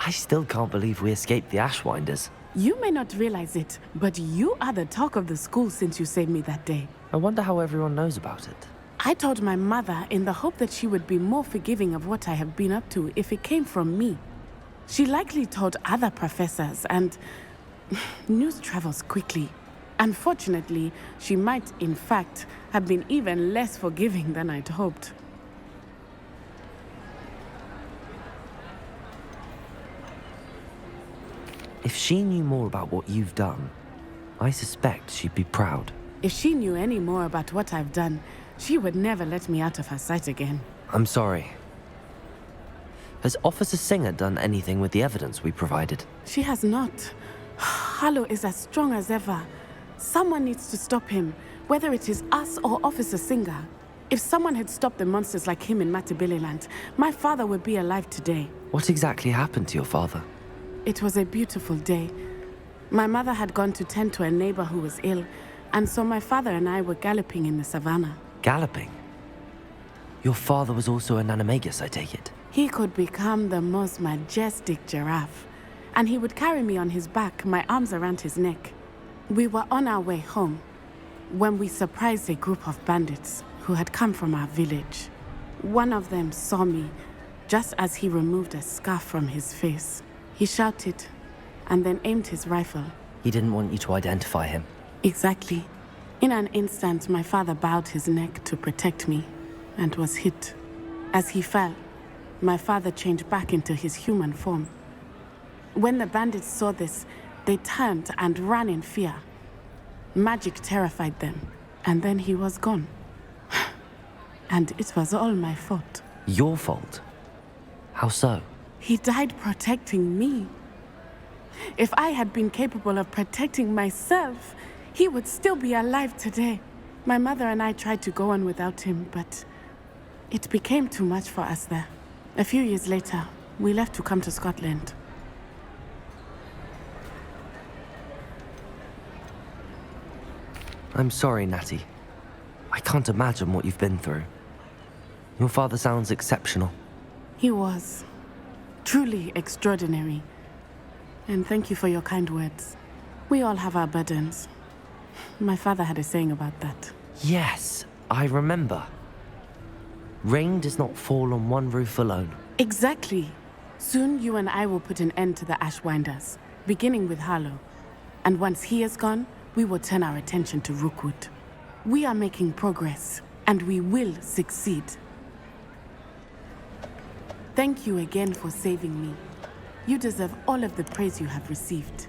I still can't believe we escaped the Ashwinders. You may not realize it, but you are the talk of the school since you saved me that day. I wonder how everyone knows about it. I told my mother in the hope that she would be more forgiving of what I have been up to if it came from me. She likely told other professors, and news travels quickly. Unfortunately, she might, in fact, have been even less forgiving than I'd hoped. If she knew more about what you've done, I suspect she'd be proud. If she knew any more about what I've done, she would never let me out of her sight again. I'm sorry. Has Officer Singer done anything with the evidence we provided? She has not. Harlow is as strong as ever. Someone needs to stop him, whether it is us or Officer Singer. If someone had stopped the monsters like him in Matabeleland, my father would be alive today. What exactly happened to your father? It was a beautiful day. My mother had gone to tend to a neighbor who was ill, and so my father and I were galloping in the savannah. Galloping? Your father was also an animagus, I take it? He could become the most majestic giraffe, and he would carry me on his back, my arms around his neck. We were on our way home when we surprised a group of bandits who had come from our village. One of them saw me just as he removed a scarf from his face. He shouted and then aimed his rifle. He didn't want you to identify him. Exactly. In an instant, my father bowed his neck to protect me and was hit. As he fell, my father changed back into his human form. When the bandits saw this, they turned and ran in fear. Magic terrified them, and then he was gone. And it was all my fault. Your fault? How so? He died protecting me. If I had been capable of protecting myself, he would still be alive today. My mother and I tried to go on without him, but it became too much for us there. A few years later, we left to come to Scotland. I'm sorry, Natty. I can't imagine what you've been through. Your father sounds exceptional. He was. Truly extraordinary. And thank you for your kind words. We all have our burdens. My father had a saying about that. Yes, I remember. Rain does not fall on one roof alone. Exactly. Soon you and I will put an end to the Ashwinders, beginning with Harlow. And once he is gone, we will turn our attention to Rookwood. We are making progress, and we will succeed. Thank you again for saving me. You deserve all of the praise you have received.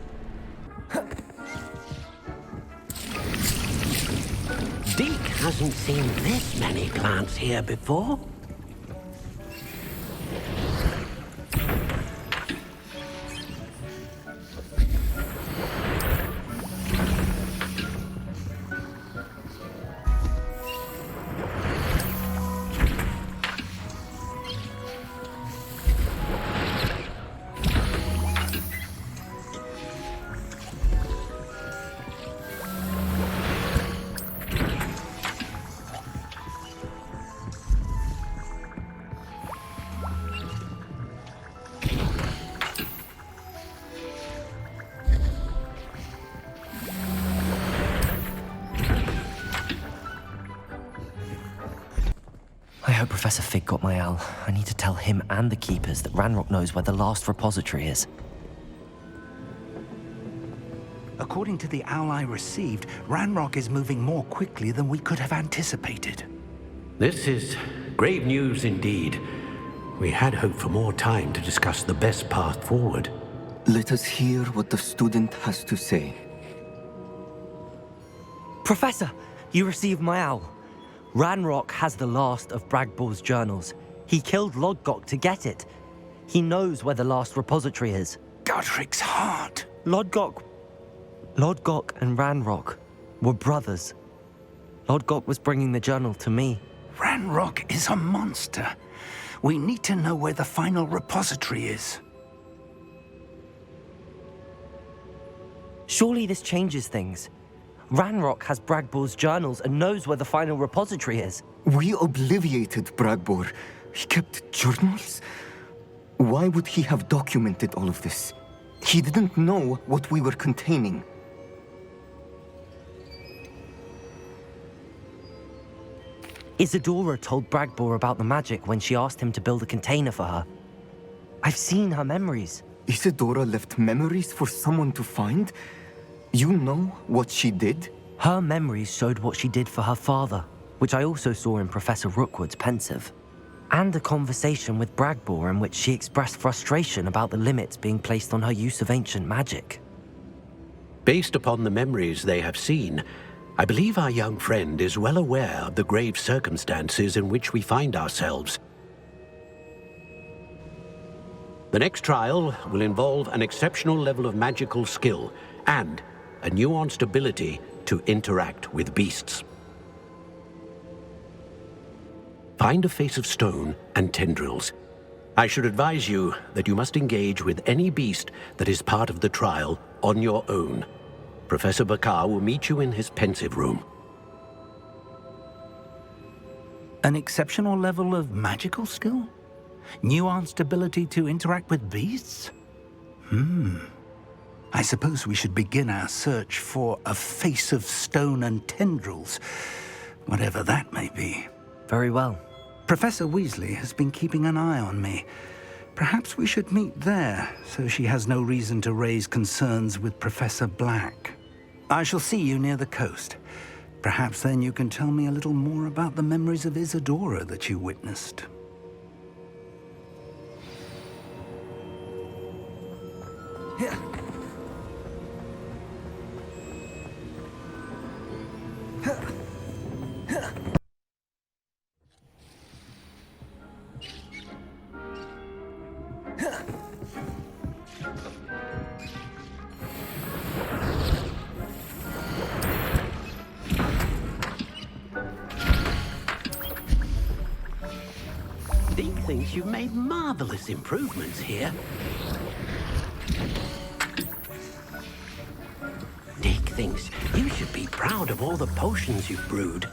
Deke hasn't seen this many plants here before. I hope Professor Fig got my owl. I need to tell him and the Keepers that Ranrock knows where the last repository is. According to the owl I received, Ranrock is moving more quickly than we could have anticipated. This is grave news indeed. We had hoped for more time to discuss the best path forward. Let us hear what the student has to say. Professor, you received my owl. Ranrock has the last of Bragbor's journals. He killed Lodgok to get it. He knows where the last repository is. Godric's heart. Lodgok and Ranrock were brothers. Lodgok was bringing the journal to me. Ranrock is a monster. We need to know where the final repository is. Surely this changes things. Ranrock has Bragbor's journals and knows where the final repository is. We obliviated Bragbor. He kept journals? Why would he have documented all of this? He didn't know what we were containing. Isadora told Bragbor about the magic when she asked him to build a container for her. I've seen her memories. Isadora left memories for someone to find? You know what she did? Her memories showed what she did for her father, which I also saw in Professor Rookwood's pensive. And a conversation with Bragbor in which she expressed frustration about the limits being placed on her use of ancient magic. Based upon the memories they have seen, I believe our young friend is well aware of the grave circumstances in which we find ourselves. The next trial will involve an exceptional level of magical skill and a nuanced ability to interact with beasts. Find a face of stone and tendrils. I should advise you that you must engage with any beast that is part of the trial on your own. Professor Bakar will meet you in his pensive room. An exceptional level of magical skill? Nuanced ability to interact with beasts? I suppose we should begin our search for a face of stone and tendrils, whatever that may be. Very well. Professor Weasley has been keeping an eye on me. Perhaps we should meet there, so she has no reason to raise concerns with Professor Black. I shall see you near the coast. Perhaps then you can tell me a little more about the memories of Isadora that you witnessed. Deke thinks you've made marvelous improvements here. Deke thinks you should be proud of all the potions you've brewed.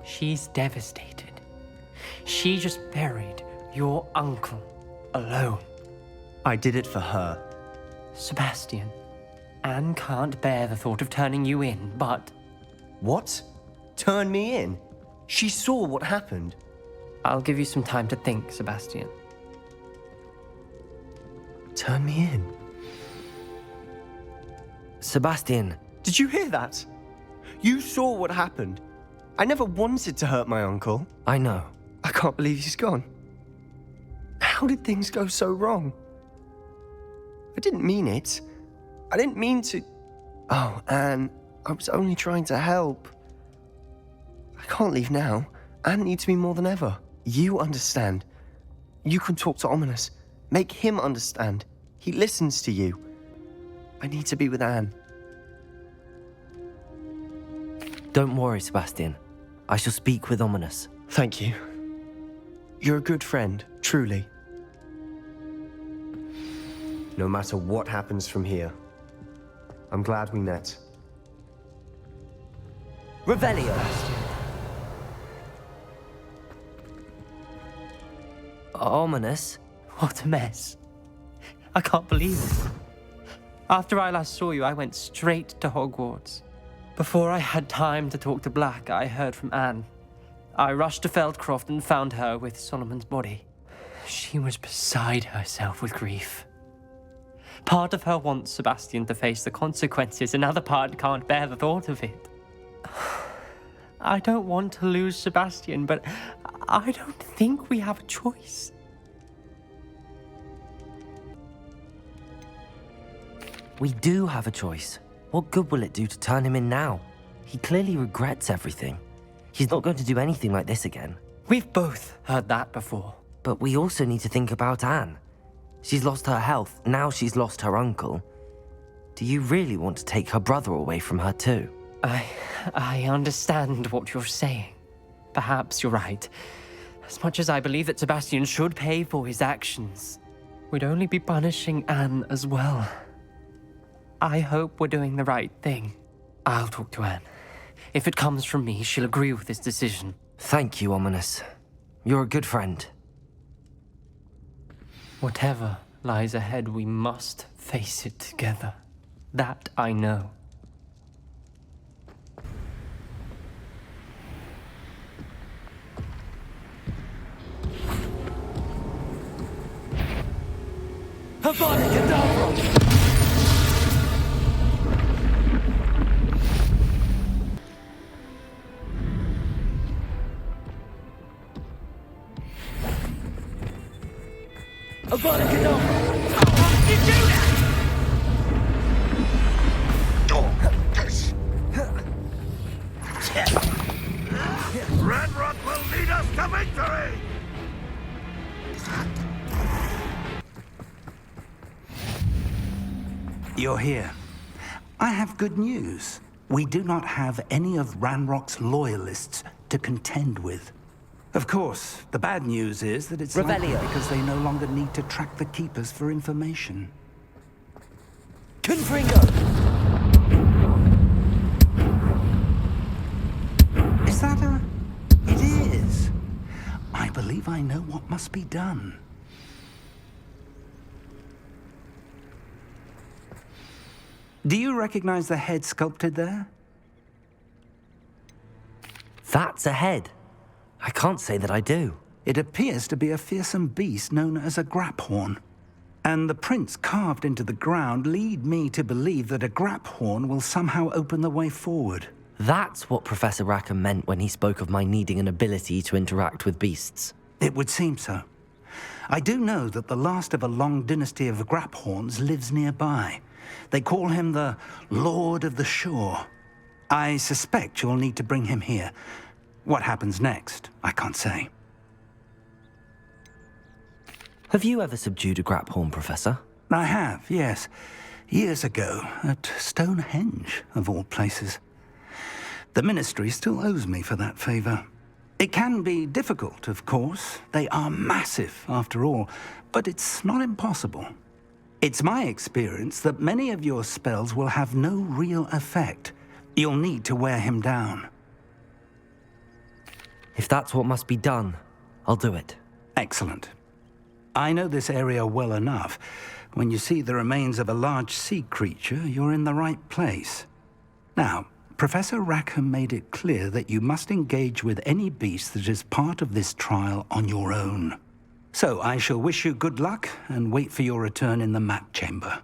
She's devastated. She just buried your uncle alone. I did it for her. Sebastian, Anne can't bear the thought of turning you in, but... What? Turn me in? She saw what happened. I'll give you some time to think, Sebastian. Turn me in? Sebastian. Did you hear that? You saw what happened. I never wanted to hurt my uncle. I know. I can't believe he's gone. How did things go so wrong? I didn't mean it. I didn't mean to... Oh, Anne, I was only trying to help. I can't leave now. Anne needs me more than ever. You understand. You can talk to Ominous. Make him understand. He listens to you. I need to be with Anne. Don't worry, Sebastian. I shall speak with Ominous. Thank you. You're a good friend, truly. No matter what happens from here, I'm glad we met. Revelio! Ominous? What a mess. I can't believe it. After I last saw you, I went straight to Hogwarts. Before I had time to talk to Black, I heard from Anne. I rushed to Feldcroft and found her with Solomon's body. She was beside herself with grief. Part of her wants Sebastian to face the consequences, another part can't bear the thought of it. I don't want to lose Sebastian, but I don't think we have a choice. We do have a choice. What good will it do to turn him in now? He clearly regrets everything. He's not going to do anything like this again. We've both heard that before. But we also need to think about Anne. She's lost her health, now she's lost her uncle. Do you really want to take her brother away from her too? I understand what you're saying. Perhaps you're right. As much as I believe that Sebastian should pay for his actions, we'd only be punishing Anne as well. I hope we're doing the right thing. I'll talk to Anne. If it comes from me, she'll agree with this decision. Thank you, Ominous. You're a good friend. Whatever lies ahead, we must face it together. That I know. Ranrock will lead us to victory! You're here. I have good news. We do not have any of Ranrock's loyalists to contend with. Of course, the bad news is that it's likely Revelio. because they no longer need to track the Keepers for information. Confringo! Is that a... It is. I believe I know what must be done. Do you recognize the head sculpted there? That's a head. I can't say that I do. It appears to be a fearsome beast known as a GRAPHORN. And the prints carved into the ground lead me to believe that a GRAPHORN will somehow open the way forward. That's what Professor Rackham meant when he spoke of my needing an ability to interact with beasts. It would seem so. I do know that the last of a long dynasty of GRAPHORNs lives nearby. They call him the Lord of the Shore. I suspect you'll need to bring him here. What happens next, I can't say. Have you ever subdued a GRAPHORN, Professor? I have, yes. Years ago, at Stonehenge, of all places. The Ministry still owes me for that favor. It can be difficult, of course. They are massive, after all, but it's not impossible. It's my experience that many of your spells will have no real effect. You'll need to wear him down. If that's what must be done, I'll do it. Excellent. I know this area well enough. When you see the remains of a large sea creature, you're in the right place. Now, Professor Rackham made it clear that you must engage with any beast that is part of this trial on your own. So I shall wish you good luck and wait for your return in the map chamber.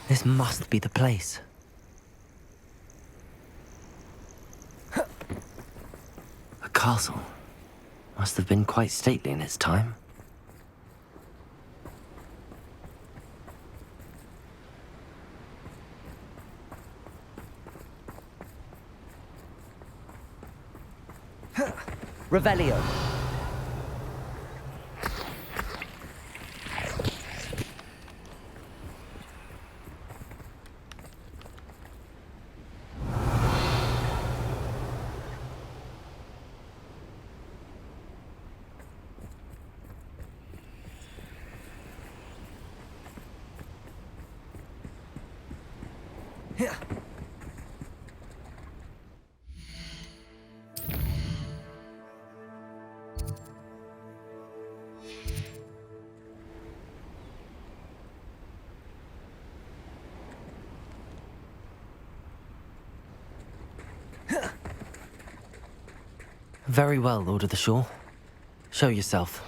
This must be the place. castle. Must have been quite stately in its time. Revelio. Very well, Lord of the Shore. Show yourself.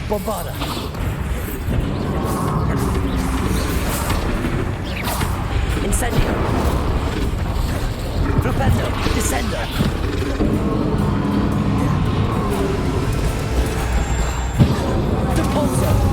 Bombarda. Incendio. Flopendo. Descendo. Depulso.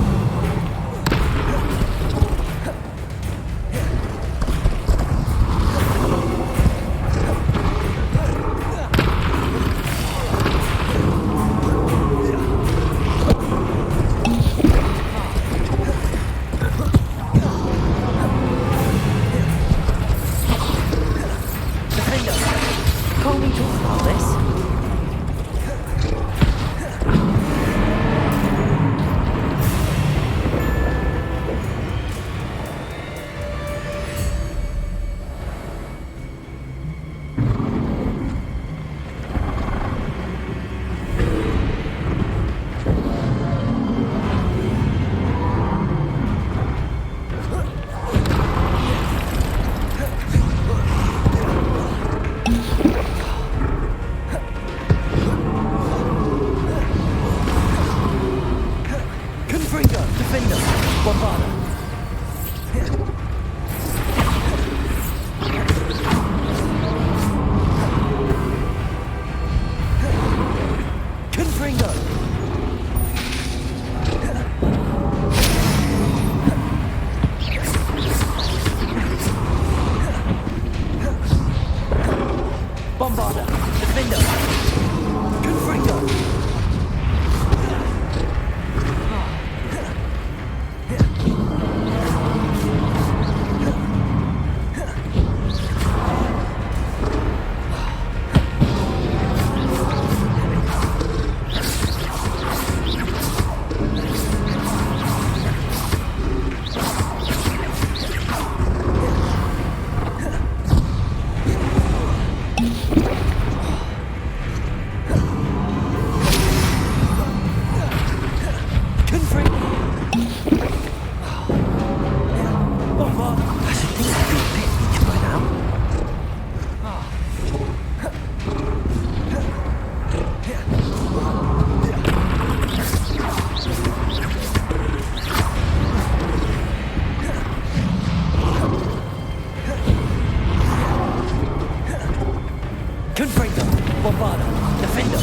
Confringo. Bombarda. Defender.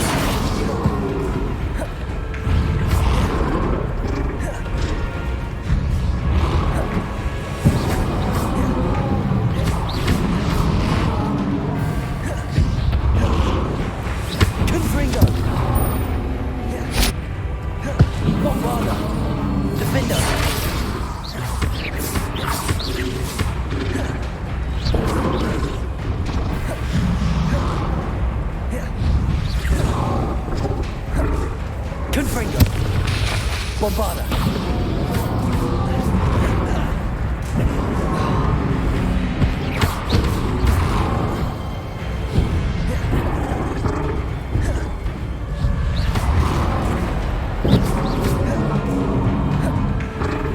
Confringo. Bombarda. Defender. Confringo. Bombarda.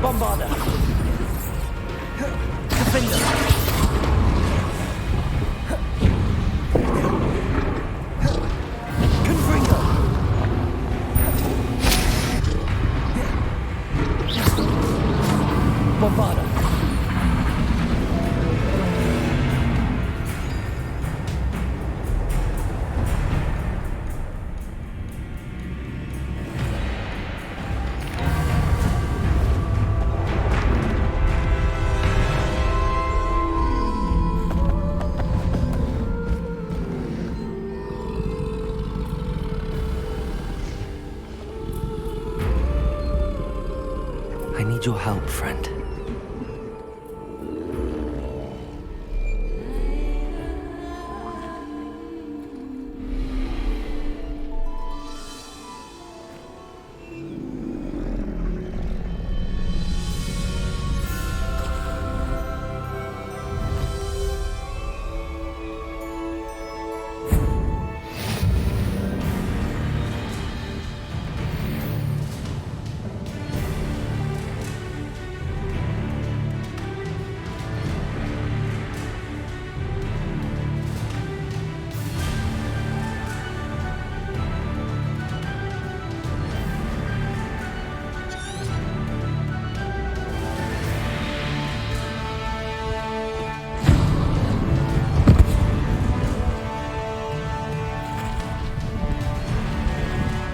Bombarda. Defender. Confringo. Bombarda. I need your help, friend.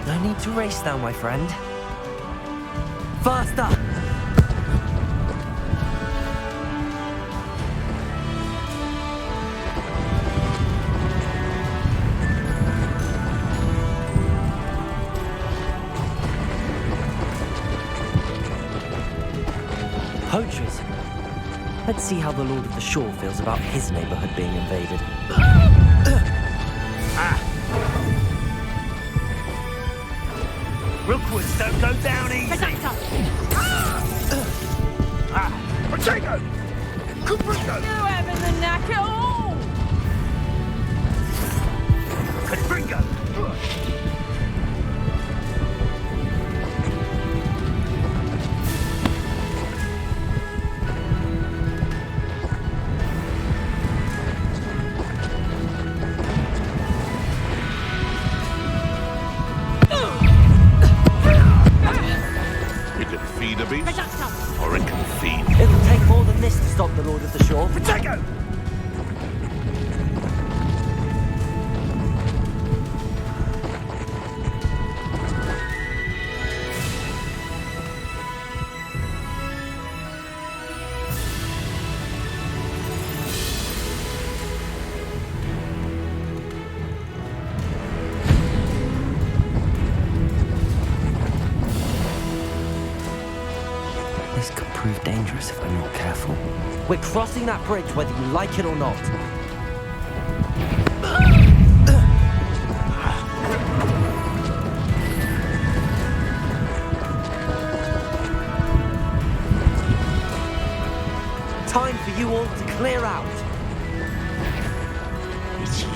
No need to race now, my friend. Faster! Poachers. Let's see how the Lord of the Shore feels about his neighborhood being invaded. Rookwoods don't go down easy. Potato! Confringo! You having the knack at all? Confringo! It can feed a beast, or it can feed. It'll take more than this to stop the Lord of the Shore. Potato! This could prove dangerous if I'm not careful. We're crossing that bridge whether you like it or not. Time for you all to clear out. It's you.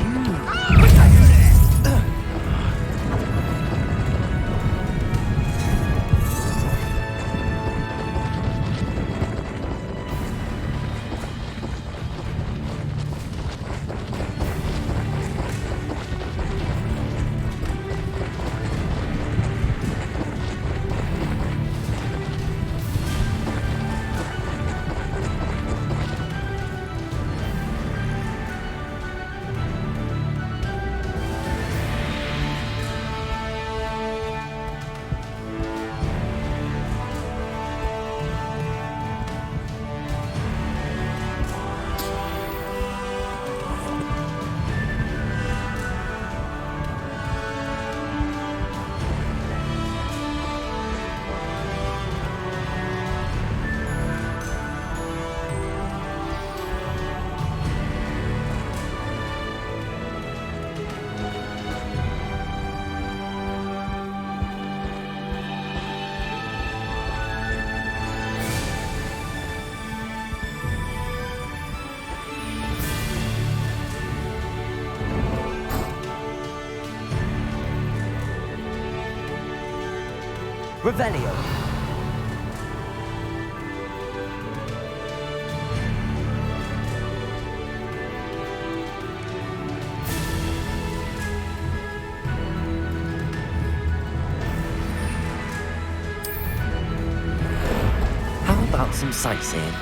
Revelio. How about some sightseeing?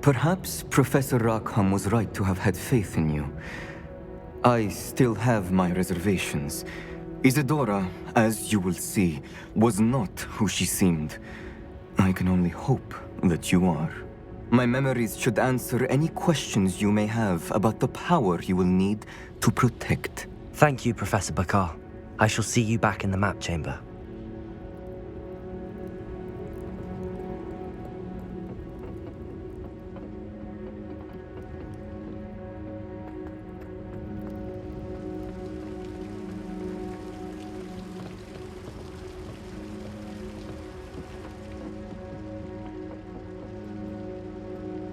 Perhaps Professor Rackham was right to have had faith in you. I still have my reservations. Isadora, as you will see, was not who she seemed. I can only hope that you are. My memories should answer any questions you may have about the power you will need to protect. Thank you, Professor Bakar. I shall see you back in the map chamber.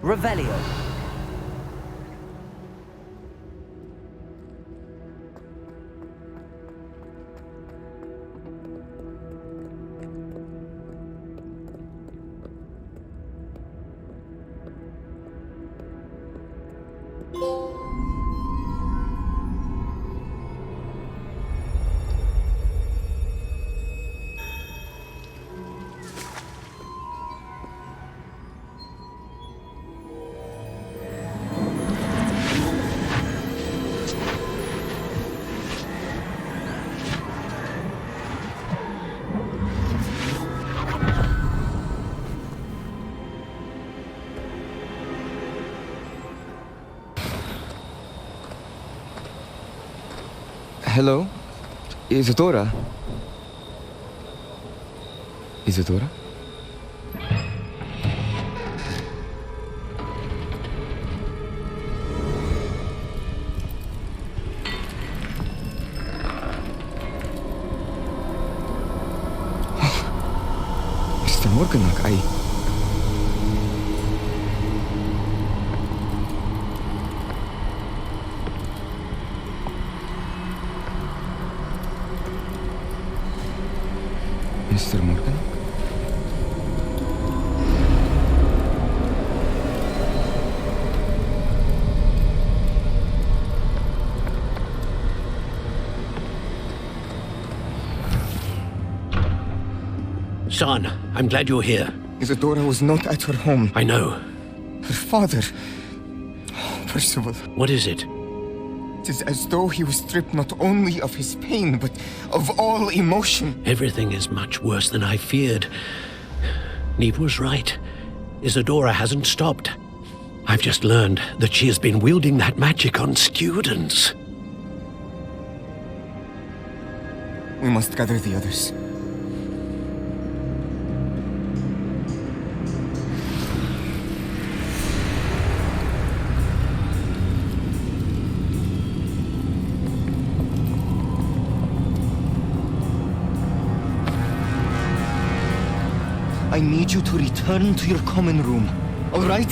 Revelio. Hello? Isadora? Isadora? Mr. Morganach, Mr. Morgan? Son, I'm glad you're here. Isadora was not at her home. I know. Her father... Oh, Percival. What is it? It is as though he was stripped not only of his pain, but of all emotion. Everything is much worse than I feared. Neve was right. Isadora hasn't stopped. I've just learned that she has been wielding that magic on students. We must gather the others. I need you to return to your common room, all right?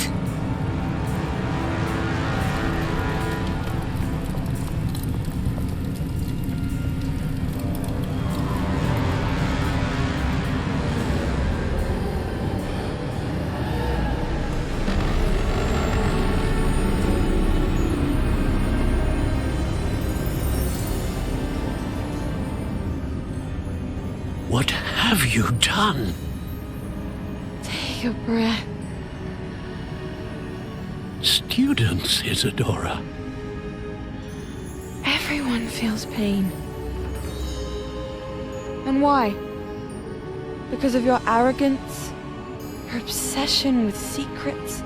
you done? Take a breath. Students, Isadora. Everyone feels pain. And why? Because of your arrogance? Your obsession with secrets?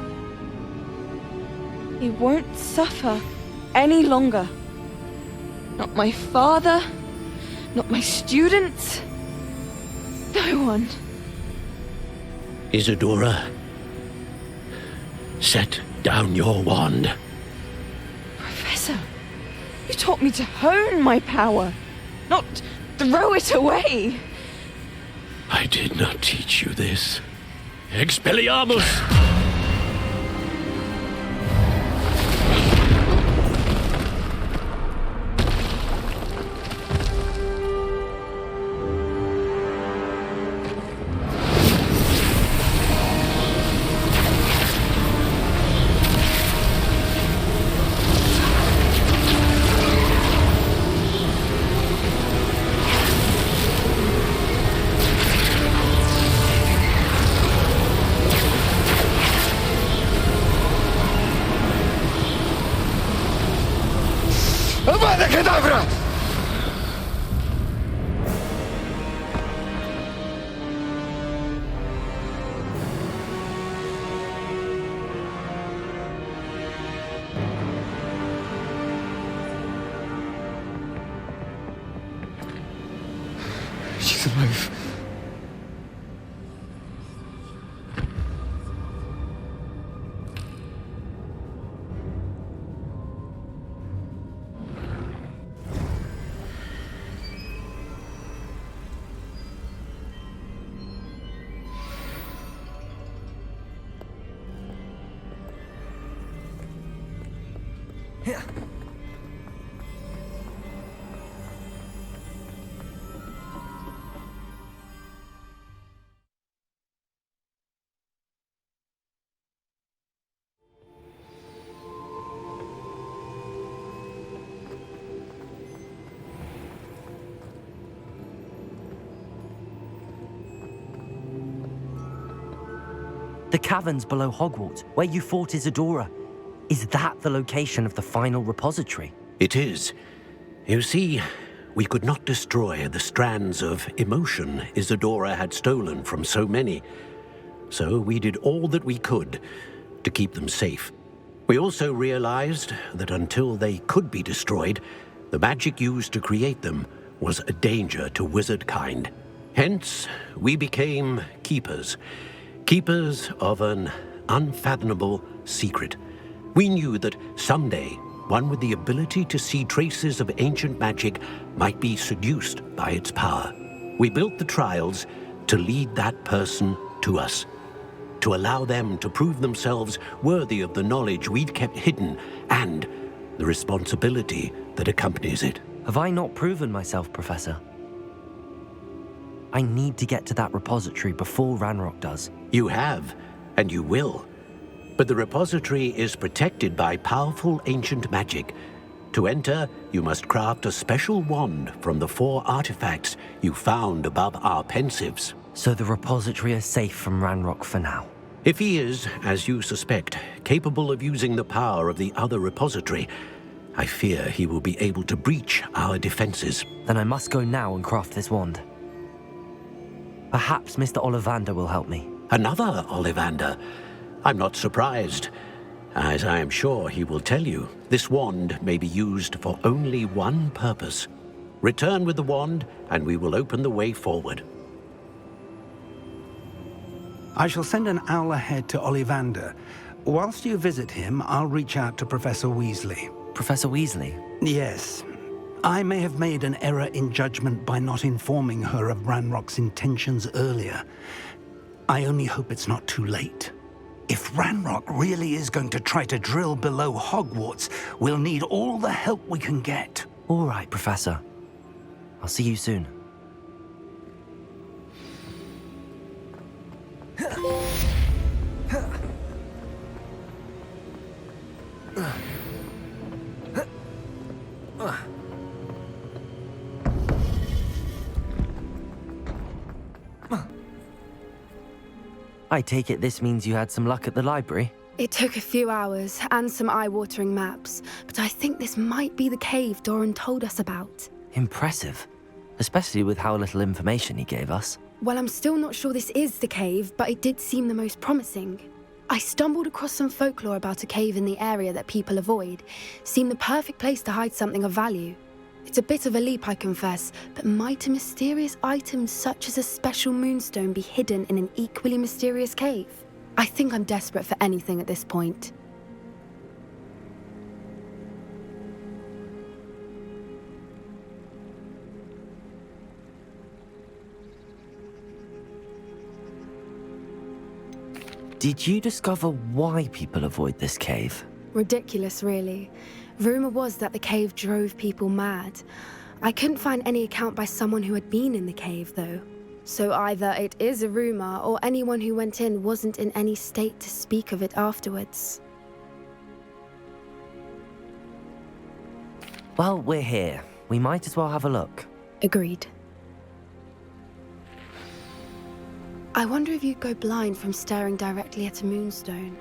He won't suffer any longer. Not my father, not my students, no one. Isadora, set down your wand. Professor, you taught me to hone my power, not throw it away. I did not teach you this. Expelliarmus! Avada Kedavra! She's alive. The caverns below Hogwarts, where you fought Isadora. Is that the location of the final repository? It is. You see, we could not destroy the strands of emotion Isadora had stolen from so many. So we did all that we could to keep them safe. We also realized that until they could be destroyed, the magic used to create them was a danger to wizard kind. Hence, we became keepers. Keepers of an unfathomable secret. We knew that someday, one with the ability to see traces of ancient magic might be seduced by its power. We built the trials to lead that person to us, to allow them to prove themselves worthy of the knowledge we'd kept hidden and the responsibility that accompanies it. Have I not proven myself, Professor? I need to get to that repository before Ranrock does. You have, and you will. But the repository is protected by powerful ancient magic. To enter, you must craft a special wand from the 4 artifacts you found above our pensives. So the repository is safe from Ranrock for now. If he is, as you suspect, capable of using the power of the other repository, I fear he will be able to breach our defenses. Then I must go now and craft this wand. Perhaps Mr. Ollivander will help me. Another Ollivander? I'm not surprised. As I am sure he will tell you, this wand may be used for only one purpose. Return with the wand, and we will open the way forward. I shall send an owl ahead to Ollivander. Whilst you visit him, I'll reach out to Professor Weasley. Professor Weasley? Yes. I may have made an error in judgment by not informing her of Ranrock's intentions earlier. I only hope it's not too late. If Ranrock really is going to try to drill below Hogwarts, we'll need all the help we can get. All right, Professor. I'll see you soon. I take it this means you had some luck at the library? It took a few hours and some eye-watering maps, but I think this might be the cave Doran told us about. Impressive. Especially with how little information he gave us. Well, I'm still not sure this is the cave, but it did seem the most promising. I stumbled across some folklore about a cave in the area that people avoid. Seemed the perfect place to hide something of value. It's a bit of a leap, I confess, but might a mysterious item such as a special moonstone be hidden in an equally mysterious cave? I think I'm desperate for anything at this point. Did you discover why people avoid this cave? Ridiculous, really. Rumor was that the cave drove people mad. I couldn't find any account by someone who had been in the cave, though. So either it is a rumor, or anyone who went in wasn't in any state to speak of it afterwards. Well, we're here. We might as well have a look. Agreed. I wonder if you'd go blind from staring directly at a moonstone.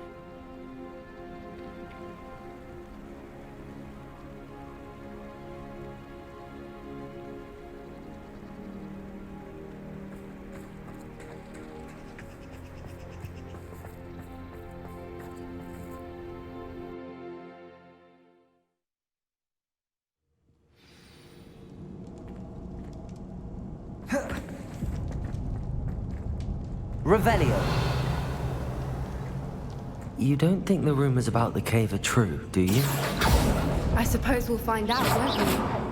Revelio. You don't think the rumors about the cave are true, do you? I suppose we'll find out, won't we?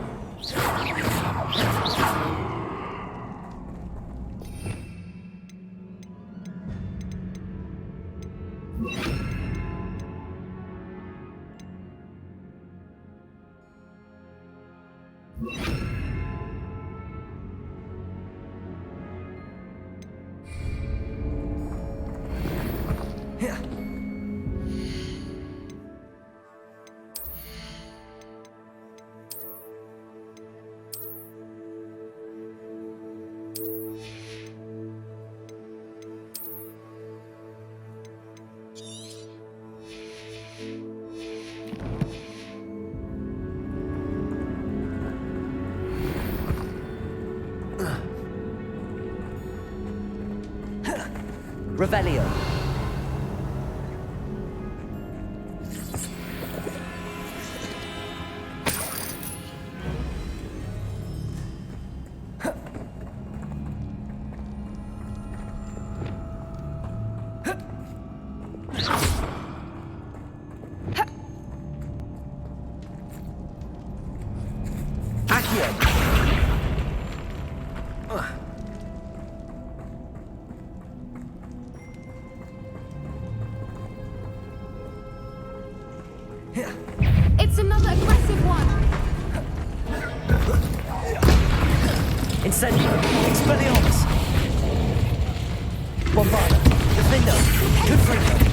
Revelio. It's another aggressive one! Incendio! Expelliarmus! Bombarda! Gryffindor! Gryffindor!